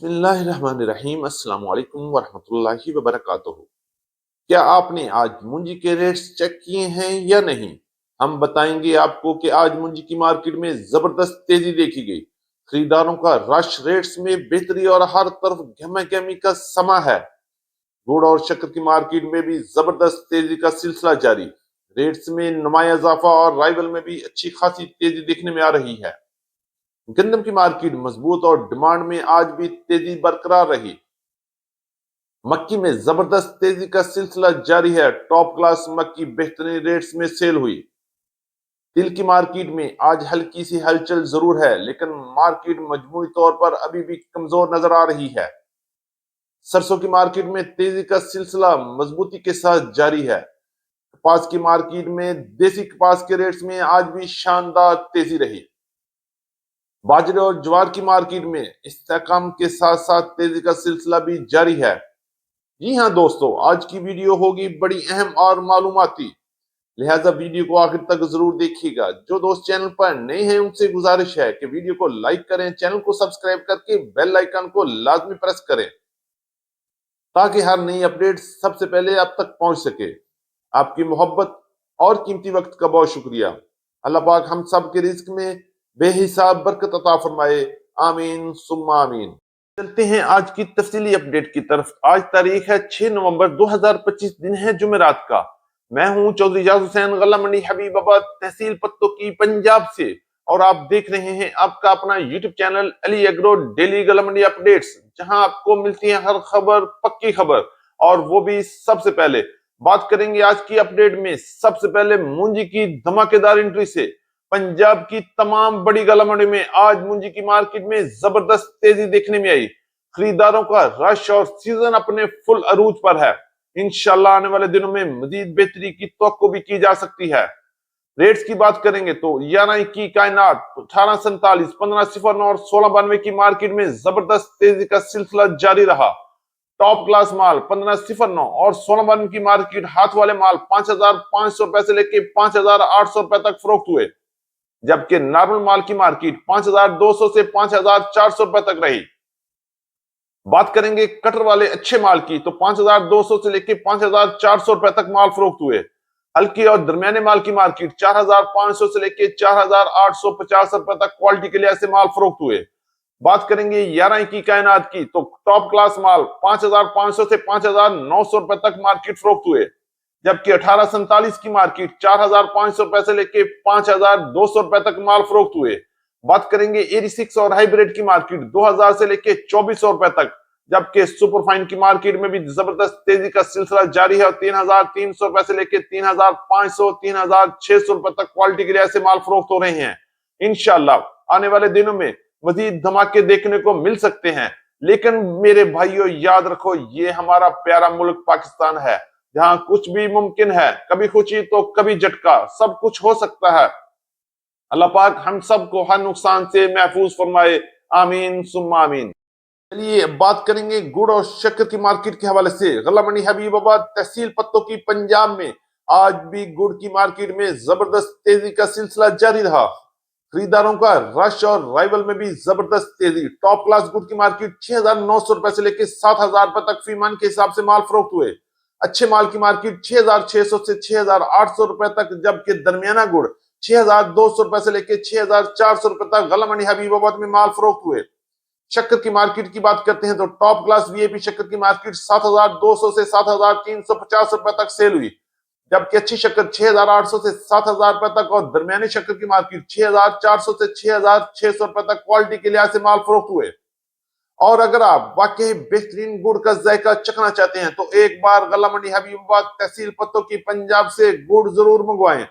बिस्मिल्लाहिर्रहमानिर्रहीम। अस्सलाम वालेकुम वरहमतुल्लाहि वबरकातुहू। क्या आपने आज मुंजी के रेट्स चेक किए हैं या नहीं? हम बताएंगे आपको कि आज मुंजी की मार्केट में जबरदस्त तेजी देखी गई। खरीदारों का रश, रेट्स में बेहतरी और हर तरफ गहमा गहमी का समा है। गुड़ और शक्कर की मार्केट में भी जबरदस्त तेजी का सिलसिला जारी। रेट्स में नुमाया इजाफा और राइवल में भी अच्छी खासी तेजी देखने में आ रही है। गंदम की मार्केट मजबूत और डिमांड में आज भी तेजी बरकरार रही। मक्की में जबरदस्त तेजी का सिलसिला जारी है। टॉप क्लास मक्की बेहतरीन रेट्स में सेल हुई। तिल की मार्केट में आज हल्की सी हलचल जरूर है, लेकिन मार्केट मजमूई तौर पर अभी भी कमजोर नजर आ रही है। सरसों की मार्केट में तेजी का सिलसिला मजबूती के साथ जारी है। कपास की मार्केट में देसी कपास के रेट्स में आज भी शानदार तेजी रही। बाजरे और ज्वार की मार्केट में इस्तेकाम के साथ साथ तेजी का सिलसिला भी जारी है। जी हाँ दोस्तों, आज की वीडियो होगी बड़ी अहम और मालूमाती, लिहाजा वीडियो को आखिर तक जरूर देखिएगा। जो दोस्त चैनल पर नए हैं उनसे गुजारिश है कि वीडियो को लाइक करें, चैनल को सब्सक्राइब करके बेल आइकन को लाजमी प्रेस करें ताकि हर नई अपडेट सबसे पहले आप तक पहुंच सके। आपकी मोहब्बत और कीमती वक्त का बहुत शुक्रिया। अल्लाह पाक हम सब के रिज्क में बेहिसाब बरकत अता फरमाए। आमीन सुम्मा आमीन। चलते हैं आज की तफसीली अपडेट की तरफ। आज तारीख है 6 नवंबर 2025, दिन है जुमेरात का। मैं हूं चौधरी इजाज हुसैन, गला मंडी हबीबाबाद, तहसील पत्तो की, पंजाब से। और आप देख रहे हैं आपका अपना YouTube channel Ali agro daily गला मंडी अपडेट्स, जहां आपको मिलती है हर खबर, पक्की खबर, और वो भी सबसे पहले। बात करेंगे आज की अपडेट में सबसे पहले मुंजी की धमाकेदार एंट्री से। पंजाब की तमाम बड़ी गला मंडी में आज मुंजी की मार्केट में जबरदस्त तेजी देखने में आई। खरीदारों का रश और सीजन अपने फुल अरूज पर है। इंशाल्लाह आने वाले दिनों में मजीद बेहतरी की तवक्को भी की जा सकती है। रेट्स की बात करेंगे तो 11 की कायनात, 1847, 1509 और 1692 की मार्केट में जबरदस्त तेजी का सिलसिला जारी रहा। टॉप क्लास माल 1509 और 1692 की मार्केट, हाथ वाले माल 5500 रुपए से लेके 5800 रुपए तक फरोख्त हुए, जबकि नॉर्मल माल की मार्केट 5200 से 5400 रुपए तक रही। बात करेंगे कटर वाले अच्छे माल की तो 5200 से लेके 5400 रुपए तक माल फरोख्त हुए। हल्की और दरमियाने माल की मार्केट 4500 से लेके 4850 रुपए तक क्वालिटी के लिहाज से माल फरोख्त हुए। बात करेंगे 11 की कायनात की तो टॉप क्लास माल 5500 से 5900 रुपए तक मार्केट फरोख्त हुए, जबकि 1847 की मार्केट 4500 रुपए से लेके 5200 रुपए तक माल फरोख्त हुए। बात करेंगे 86 और हाइब्रिड की मार्केट 2000 से लेके 2400 रुपए तक, जबकि सुपरफाइन की मार्केट में भी जबरदस्त तेजी का सिलसिला जारी है और 3300 रुपए से लेके 3500 3600 रुपए तक क्वालिटी के लिहाज से माल फरोख्त हो रहे हैं। इंशाल्लाह आने वाले दिनों में मजीद धमाके देखने को मिल सकते हैं। लेकिन मेरे भाइयों याद रखो, ये हमारा प्यारा मुल्क पाकिस्तान है, जहां कुछ भी मुमकिन है। कभी खुशी तो कभी झटका, सब कुछ हो सकता है। अल्लाह पाक हम सबको हर नुकसान से महफूज फरमाए। आमीन सुम्मा आमीन। चलिए अब बात करेंगे गुड़ और शक्कर की मार्केट के हवाले से। गला मंडी हबीबाबाद, तहसील पत्तों की, पंजाब में आज भी गुड़ की मार्केट में जबरदस्त तेजी का सिलसिला जारी रहा। खरीदारों का रश और राइवल में भी जबरदस्त तेजी। टॉप क्लास गुड़ की मार्केट 6900 रुपए से लेकर 7000 रुपए तक फी मन के हिसाब से माल फरोख्त हुए। अच्छे माल की मार्केट 6600 से 6800 रुपए तक, जबकि दरमियाना गुड़ 6200 रुपए से लेकर 6400 रुपए तक गला मंडी हबीबाबाद में माल फरोख्त हुए। शक्कर की मार्केट की बात करते हैं तो टॉप क्लास वीआईपी शक्कर की मार्केट 7200 से 7350 रुपए तक सेल हुई, जबकि अच्छी शक्कर 6800 से 7000 रुपए तक और दरमियानी शक्कर की मार्केट 6400 से 6600 रुपए तक क्वालिटी के लिहाज से माल फरोख्त हुए। और अगर आप वाकई बेहतरीन गुड़ का जायका चखना चाहते हैं तो एक बार गला मंडी हबीबाबाद, तहसील पत्तों की, पंजाब से गुड़ जरूर मंगवाएं।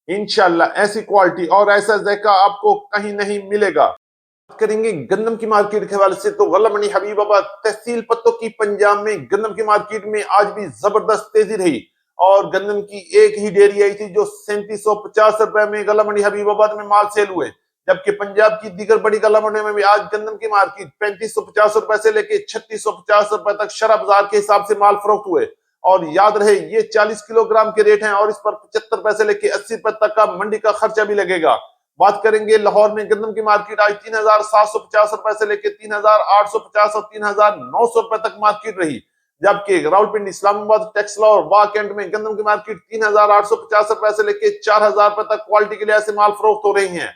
इंशाल्लाह ऐसी क्वालिटी और ऐसा जायका आपको कहीं नहीं मिलेगा। बात करेंगे गंदम की मार्केट के हवाले से तो गला मंडी हबीबाबाद, तहसील पत्तों की, पंजाब में गंदम की मार्केट में आज भी जबरदस्त तेजी रही। और गंदम की एक ही डेयरी आई थी जो 3750 रुपए में गला मंडी हबीबाबाद में माल सेल हुए, जबकि पंजाब की दीगर बड़ी गला मंडी में भी आज गंदम की मार्केट 3550 रुपए से लेके 3650 रुपए तक शरा बाजार के हिसाब से माल फरोख्त हुए। और याद रहे ये 40 किलोग्राम के रेट हैं और इस पर 75 पैसे लेके 80 रुपए तक का मंडी का खर्चा भी लगेगा। बात करेंगे लाहौर में गंदम की मार्केट आज 3,750 रुपए से लेकर 3,850 और 3,900 रुपए तक मार्केट रही। जबकि रावलपिंडी, इस्लामाबाद, टेक्सला और वाह कैंट में गंदम की मार्केट 3,850 रुपए से लेकर 4,000 रुपए तक क्वालिटी के लिहाज से माल फरोख्त हो रही है।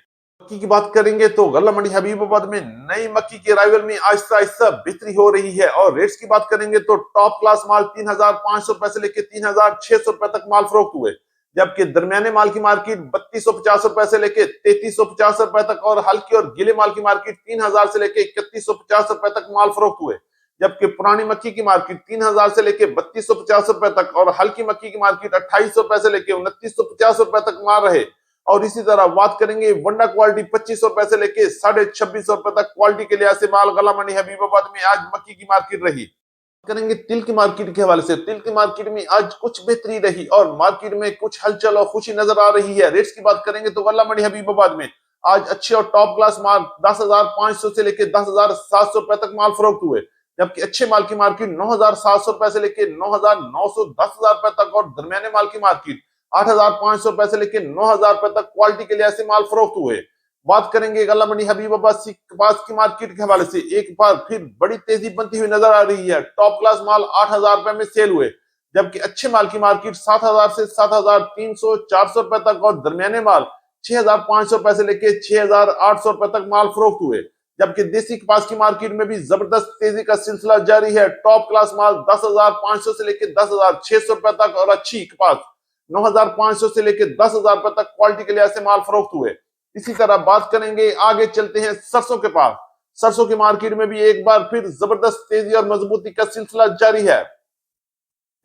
मक्की की बात करेंगे तो गल्ला मंडी हबीबाबाद में नई मक्की के अराइवल में आहिस्ता आहिस्ता बिक्री हो रही है और रेट्स की बात करेंगे तो टॉप क्लास माल 3,500 रुपए से लेकर 3,600 रुपए तक माल फरोख्त हुए। जबकि दरमियाने माल की मार्केट 3,250 रुपए से लेकर 3,350 रुपए तक और हल्की और गीले माल की मार्केट 3,000 से लेकर 3,150 रुपए तक माल फरोख्त हुए। जबकि पुरानी मक्की की मार्केट 3,000 से लेकर 3,250 रुपए तक और हल्की मक्की की मार्केट 2,800 रुपए से लेकर 2,950 रुपए तक माल रहे। और इसी तरह बात करेंगे वंडा क्वालिटी 2,500 रुपए से लेके 2,550 रुपए तक क्वालिटी के लिहाज से माल गला मंडी हबीबाबाद में आज मक्की की मार्केट रही। करेंगे तिल की मार्केट के हवाले से, तिल की मार्केट में आज कुछ बेहतरी रही और मार्केट में कुछ हलचल और खुशी नजर आ रही है। रेट्स की बात करेंगे तो गला मंडी हबीबाबाद में आज अच्छे और टॉप क्लास माल 10,500 से लेकर 10,700 रुपए तक माल फरोख्त हुए। जबकि अच्छे माल की मार्केट 9,700 रुपए से लेकर 9,900 10,000 रुपए तक और दरमियाने माल की मार्केट 8,500 रुपए से लेकर 9,000 रुपए तक क्वालिटी के लिहाज से माल फरोख्त हुए। बात करेंगे गला मंडी हबीबाबाद कपास की मार्केट के हवाले से, एक बार फिर बड़ी तेजी बनती हुई नजर आ रही है। टॉप क्लास माल 8,000 रुपए में सेल हुए। जबकि अच्छे माल की मार्केट 7,000 से 7,300 400 रुपए तक और दरमियाने माल 6,500 रुपए से लेकर 6,800 रुपए तक माल फरोख्त हुए। जबकि देसी कपास की मार्केट में भी जबरदस्त तेजी का सिलसिला जारी है। टॉप क्लास माल 10,500 से लेकर 10,600 रुपए तक और अच्छी कपास 9,500 से लेकर 10,000 रुपए तक क्वालिटी के लिहाज से माल फरोख्त हुए। इसी तरह बात करेंगे, आगे चलते हैं सरसों के पास। सरसों की मार्केट में भी एक बार फिर जबरदस्त तेजी और मजबूती का सिलसिला जारी है।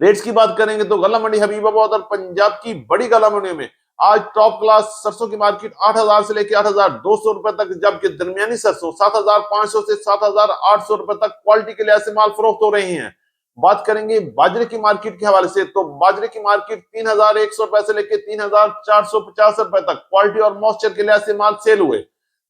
रेट्स की बात करेंगे तो गला मंडी हबीबाबाद और पंजाब की बड़ी गला मंडियों में आज टॉप क्लास सरसों की मार्केट 8,000 से लेकर 8,200 रुपए तक, जबकि दरमियानी सरसों 7,500 से 7,800 रुपए तक क्वालिटी के लिहाज से माल फरोख्त हो रही हैं। बात करेंगे बाजरे की मार्केट के हवाले से, तो बाजरे की मार्केट 3,100 रुपए से लेकर 3,450 रुपए तक क्वालिटी और मॉइस्चर के लिहाज से माल सेल हुए।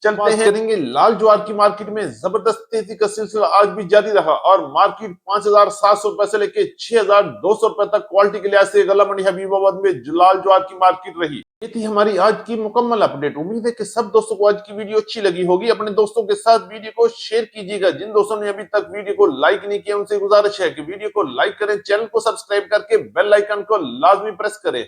चलते हैं करेंगे लाल ज्वार की मार्केट में जबरदस्त तेजी का सिलसिला आज भी जारी रहा और मार्केट 5,700 रुपए से लेकर 6,200 रुपए तक क्वालिटी के लिहाज से गला मंडी हबीबाबाद में लाल ज्वार की मार्केट रही। ये थी हमारी आज की मुकम्मल अपडेट। उम्मीद है कि सब दोस्तों को आज की वीडियो अच्छी लगी होगी। अपने दोस्तों के साथ वीडियो को शेयर कीजिएगा। जिन दोस्तों ने अभी तक वीडियो को लाइक नहीं किया उनसे गुजारिश है कि वीडियो को लाइक करें, चैनल को सब्सक्राइब करके बेल आइकन को लाजमी प्रेस करें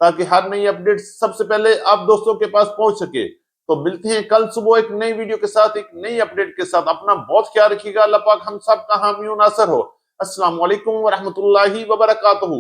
ताकि हर नई अपडेट सबसे पहले आप दोस्तों के पास पहुंच सके। तो मिलते हैं कल सुबह एक नई वीडियो के साथ, एक नई अपडेट के साथ। अपना बहुत ख्याल रखिएगा। अल्लाह पाक हम सब का हामी नासर हो। अस्सलाम वालेकुम व रहमतुल्लाहि व बरकातहू।